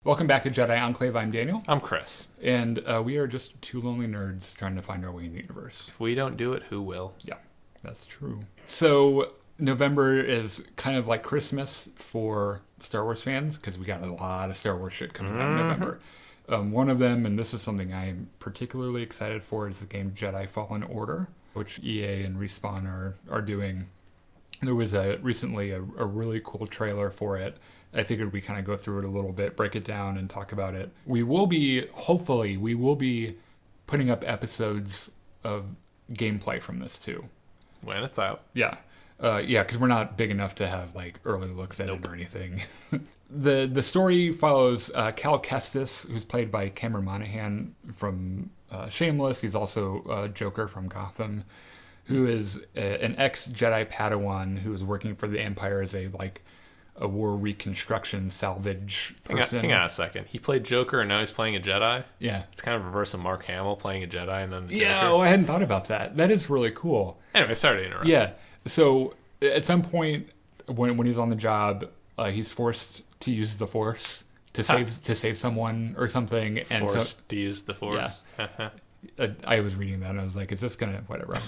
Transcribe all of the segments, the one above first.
Welcome back to Jedi Enclave. I'm Daniel. I'm Chris. And we are just two lonely nerds trying to find our way in the universe. If we don't do it, who will? Yeah, that's true. So November is kind of like Christmas for Star Wars fans because we got a lot of Star Wars shit coming out in November. One of them, and this is something I'm particularly excited for, is the game Jedi Fallen Order, which EA and Respawn are doing. There was recently a really cool trailer for it. I figured we kind of go through it a little bit, break it down, and talk about it. Hopefully, we will be putting up episodes of gameplay from this too. When it's out. Yeah. Because we're not big enough to have like early looks at it or anything. The story follows Cal Kestis, who's played by Cameron Monaghan from Shameless. He's also Joker from Gotham, who is an ex-Jedi Padawan who is working for the Empire as a war reconstruction salvage person. Hang on a second. He played Joker and now he's playing a Jedi? Yeah. It's kind of reverse of Mark Hamill playing a Jedi and then the Yeah, Joker. I hadn't thought about that. That is really cool. Anyway, sorry to interrupt. Yeah. So at some point when he's on the job, he's forced to use the Force to save someone or something. Forced to use the Force. Yeah. I was reading that and I was like, is this gonna whatever?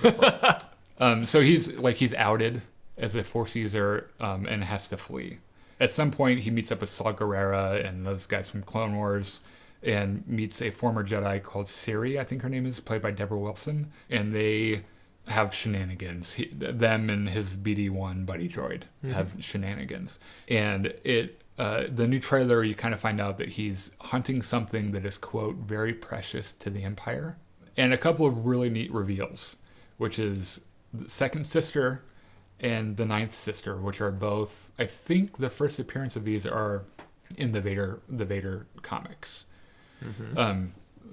So he's outed as a Force user and has to flee. At some point, he meets up with Saw Gerrera and those guys from Clone Wars and meets a former Jedi called Siri, I think her name is, played by Deborah Wilson. And they have shenanigans. Them and his BD-1 buddy droid have shenanigans. And the new trailer, you kind of find out that he's hunting something that is, quote, very precious to the Empire. And a couple of really neat reveals, which is the second sister and the ninth sister, which are both, I think the first appearance of these are in the Vader comics.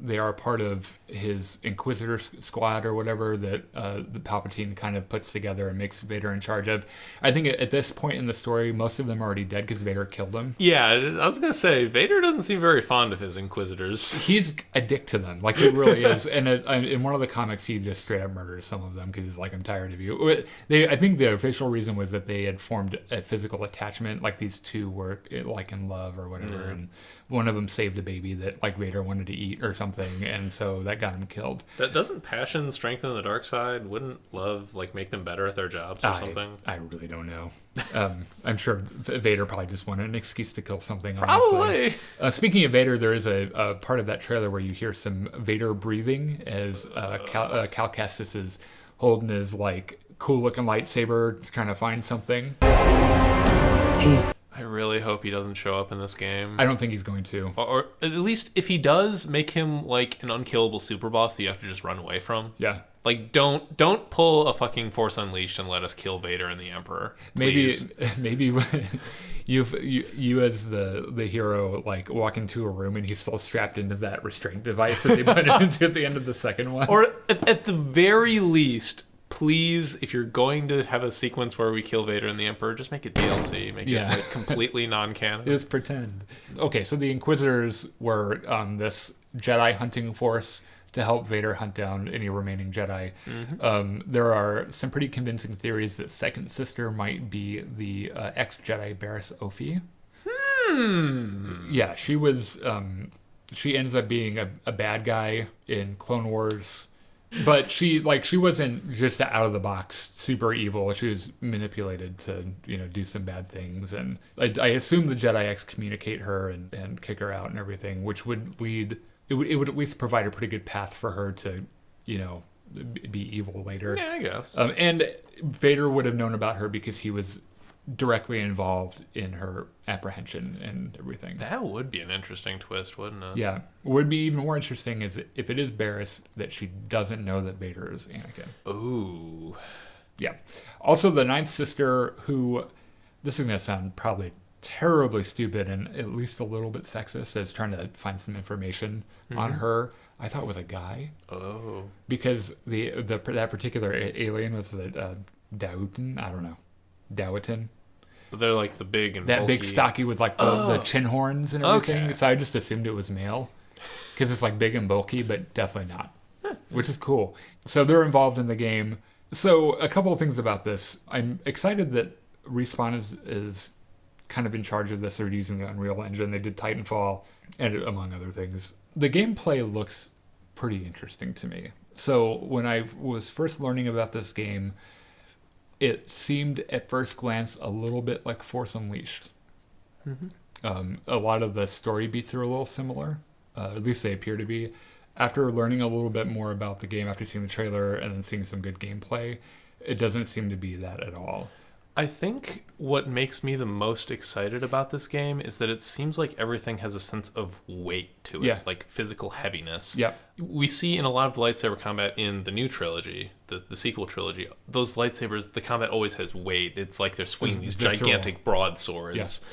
They are part of his Inquisitor squad or whatever that the Palpatine kind of puts together and makes Vader in charge of. I think at this point in the story, most of them are already dead because Vader killed them. Yeah, I was going to say, Vader doesn't seem very fond of his Inquisitors. He's a dick to them. Like, he really is. And in one of the comics, he just straight up murders some of them because he's like, I'm tired of you. I think the official reason was that they had formed a physical attachment. Like, these two were like in love or whatever. And one of them saved a baby that like Vader wanted to eat or something. And so that got him killed. That doesn't passion strengthen the dark side? Wouldn't love make them better at their jobs or something? I really don't know. I'm sure Vader probably just wanted an excuse to kill something. Probably. Speaking of Vader, there is a part of that trailer where you hear some Vader breathing as Cal Kestis is holding his cool looking lightsaber trying to find something. I really hope he doesn't show up in this game. I don't think he's going to. Or at least if he does, make him like an unkillable super boss that you have to just run away from. Yeah. Like, don't pull a fucking Force Unleashed and let us kill Vader and the Emperor. Please. Maybe you as the hero walk into a room and he's still strapped into that restraint device that they put him into at the end of the second one. Or at the very least, please, if you're going to have a sequence where we kill Vader and the Emperor, just make it DLC. Make it completely non-canon. Just pretend. Okay, so the Inquisitors were this Jedi hunting force to help Vader hunt down any remaining Jedi. There are some pretty convincing theories that second sister might be the ex-Jedi Barriss Offee. Yeah, she was. She ends up being a bad guy in Clone Wars. But she wasn't just out of the box super evil. She was manipulated to do some bad things, and I assume the Jedi excommunicate her and kick her out and everything, which would lead it would at least provide a pretty good path for her to be evil later. Yeah, I guess. And Vader would have known about her because he was directly involved in her apprehension and everything. That would be an interesting twist, wouldn't it? Yeah. What would be even more interesting is if it is Barriss, that she doesn't know that Vader is Anakin. Ooh. Yeah. Also, the ninth sister, who, this is going to sound probably terribly stupid and at least a little bit sexist, is trying to find some information on her. I thought was a guy. Oh. Because that particular alien was the Dautin. I don't know. Dawitin. But they're like the big and that bulky. big stocky with the chin horns and everything. Okay. So I just assumed it was male because it's big and bulky, but definitely not, which is cool. So they're involved in the game. So a couple of things about this. I'm excited that Respawn is kind of in charge of this. They're using the Unreal Engine. They did Titanfall, and among other things. The gameplay looks pretty interesting to me. So when I was first learning about this game, it seemed at first glance a little bit like Force Unleashed. A lot of the story beats are a little similar, at least they appear to be. After learning a little bit more about the game, after seeing the trailer and then seeing some good gameplay, it doesn't seem to be that at all. I think what makes me the most excited about this game is that it seems like everything has a sense of weight to it, like physical heaviness. Yeah. We see in a lot of lightsaber combat in the new trilogy, the sequel trilogy, those lightsabers, the combat always has weight. It's like they're swinging these gigantic broadswords. Yeah.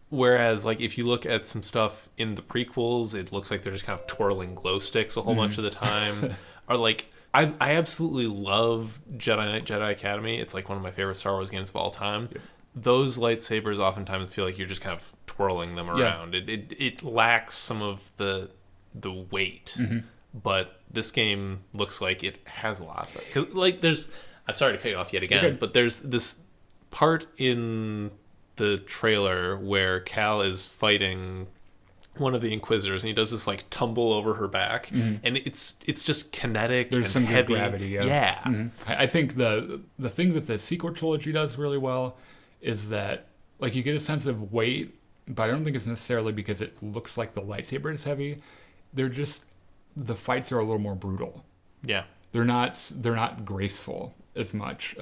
Whereas, like, if you look at some stuff in the prequels, it looks like they're just kind of twirling glow sticks a whole bunch of the time. Or, like, I absolutely love Jedi Knight, Jedi Academy. It's, like, one of my favorite Star Wars games of all time. Yeah. Those lightsabers oftentimes feel like you're just kind of twirling them around. Yeah. It lacks some of the weight. But this game looks like it has a lot. Because, like, there's... I'm sorry to cut you off yet again, but there's this part in the trailer where Cal is fighting one of the Inquisitors, and he does this like tumble over her back, and it's just kinetic. There's some heavy good gravity. I think the thing that the sequel trilogy does really well is that like you get a sense of weight, but I don't think it's necessarily because it looks like the lightsaber is heavy. They're just the fights are a little more brutal. Yeah, they're not graceful as much.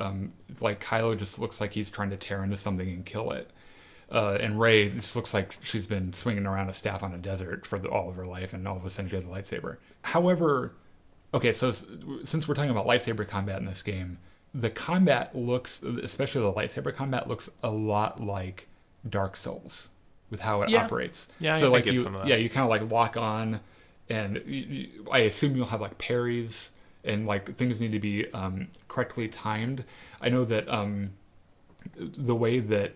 Like Kylo just looks like he's trying to tear into something and kill it. And Rey just looks like she's been swinging around a staff on a desert for all of her life, and all of a sudden she has a lightsaber. However, okay, so since we're talking about lightsaber combat in this game, the combat looks, especially the lightsaber combat, looks a lot like Dark Souls with how it operates. Yeah, so I like get you, some of that. Yeah, you kind of like lock on, and I assume you'll have like parries. And like things need to be correctly timed. I know that the way that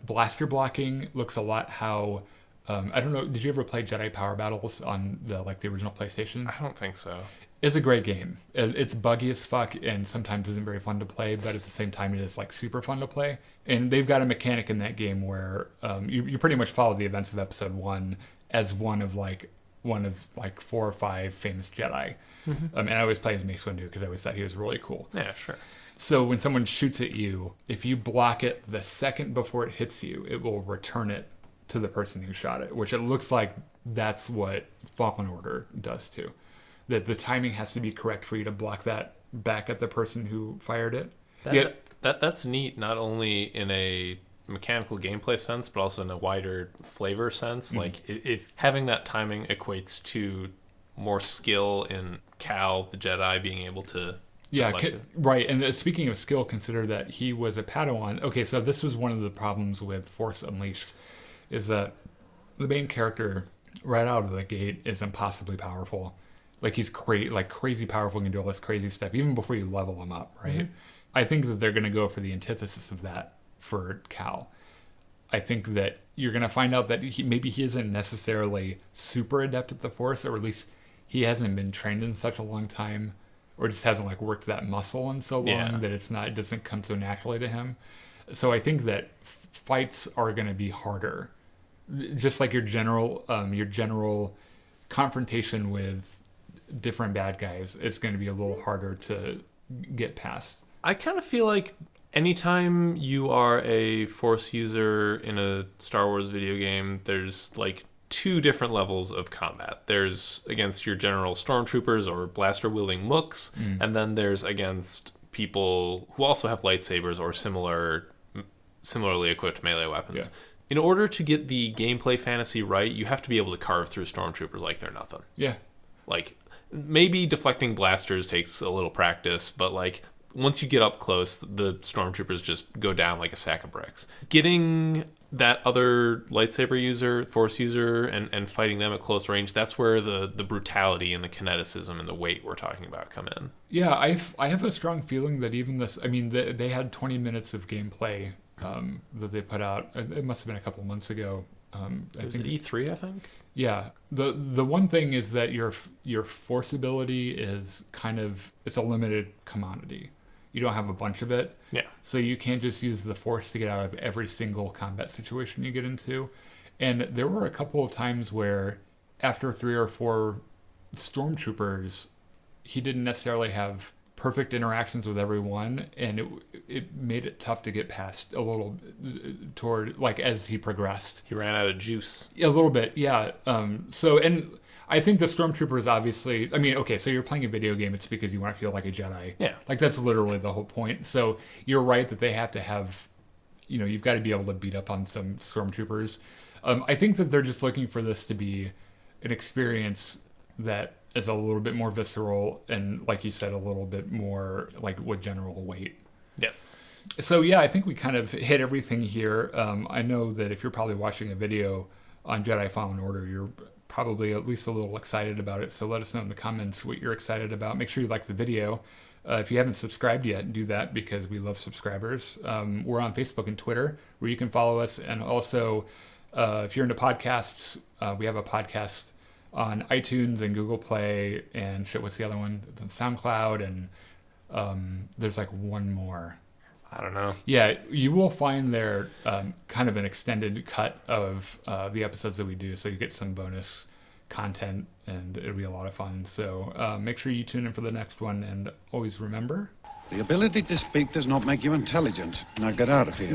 blaster blocking looks a lot how I don't know. Did you ever play Jedi Power Battles on the original PlayStation? I don't think so. It's a great game. It's buggy as fuck and sometimes isn't very fun to play, but at the same time it is like super fun to play. And they've got a mechanic in that game where you pretty much follow the events of Episode 1 as one of 4 or 5 famous Jedi. And I always play as Mace Windu because I always thought he was really cool. Yeah, sure. So when someone shoots at you, if you block it the second before it hits you, it will return it to the person who shot it, which it looks like that's what Fallen Order does too. That the timing has to be correct for you to block that back at the person who fired it. That's neat, not only in a mechanical gameplay sense, but also in a wider flavor sense. Like if having that timing equates to more skill in Cal, the Jedi, being able to right. And speaking of skill, consider that he was a Padawan. Okay, so this was one of the problems with Force Unleashed, is that the main character right out of the gate is impossibly powerful. Like he's crazy powerful, can do all this crazy stuff even before you level him up, right? I think that they're going to go for the antithesis of that for Cal. I think that you're going to find out that maybe he isn't necessarily super adept at the Force, or at least he hasn't been trained in such a long time, or just hasn't worked that muscle in so long that it doesn't come so naturally to him. So I think that fights are going to be harder. Just like your general confrontation with different bad guys is going to be a little harder to get past. I kind of feel like anytime you are a Force user in a Star Wars video game, there's 2 different levels of combat. There's against your general stormtroopers or blaster-wielding mooks, and then there's against people who also have lightsabers or similarly equipped melee weapons. Yeah. In order to get the gameplay fantasy right, you have to be able to carve through stormtroopers like they're nothing. Yeah. Maybe deflecting blasters takes a little practice, but once you get up close, the stormtroopers just go down like a sack of bricks. Getting that other lightsaber user, Force user, and fighting them at close range, that's where the brutality and the kineticism and the weight we're talking about come in. Yeah, I have a strong feeling that even this, I mean, they had 20 minutes of gameplay that they put out. It must have been a couple months ago. It was at E3, I think? Yeah. The one thing is that your Force ability is it's a limited commodity. you don't have a bunch of it. Yeah. So you can't just use the Force to get out of every single combat situation you get into. And there were a couple of times where after 3 or 4 stormtroopers, he didn't necessarily have perfect interactions with everyone, and it made it tough to get past a little toward, like, as he progressed. He ran out of juice. A little bit, yeah. So, and I think the stormtroopers obviously, I mean, okay, so you're playing a video game, it's because you want to feel like a Jedi. Yeah. Like, that's literally the whole point. So you're right that they have to have, you've got to be able to beat up on some stormtroopers. I think that they're just looking for this to be an experience that is a little bit more visceral and, like you said, a little bit more like with general weight. Yes. So yeah, I think we kind of hit everything here. I know that if you're probably watching a video on Jedi Fallen Order, you're probably at least a little excited about it. So let us know in the comments what you're excited about. Make sure you like the video. If you haven't subscribed yet, do that because we love subscribers. We're on Facebook and Twitter where you can follow us. And also, if you're into podcasts, we have a podcast on iTunes and Google Play and shit. What's the other one? It's on SoundCloud, and there's like one more. I don't know. Yeah, you will find there kind of an extended cut of the episodes that we do, so you get some bonus content, and it'll be a lot of fun. So make sure you tune in for the next one, and always remember... The ability to speak does not make you intelligent. Now get out of here.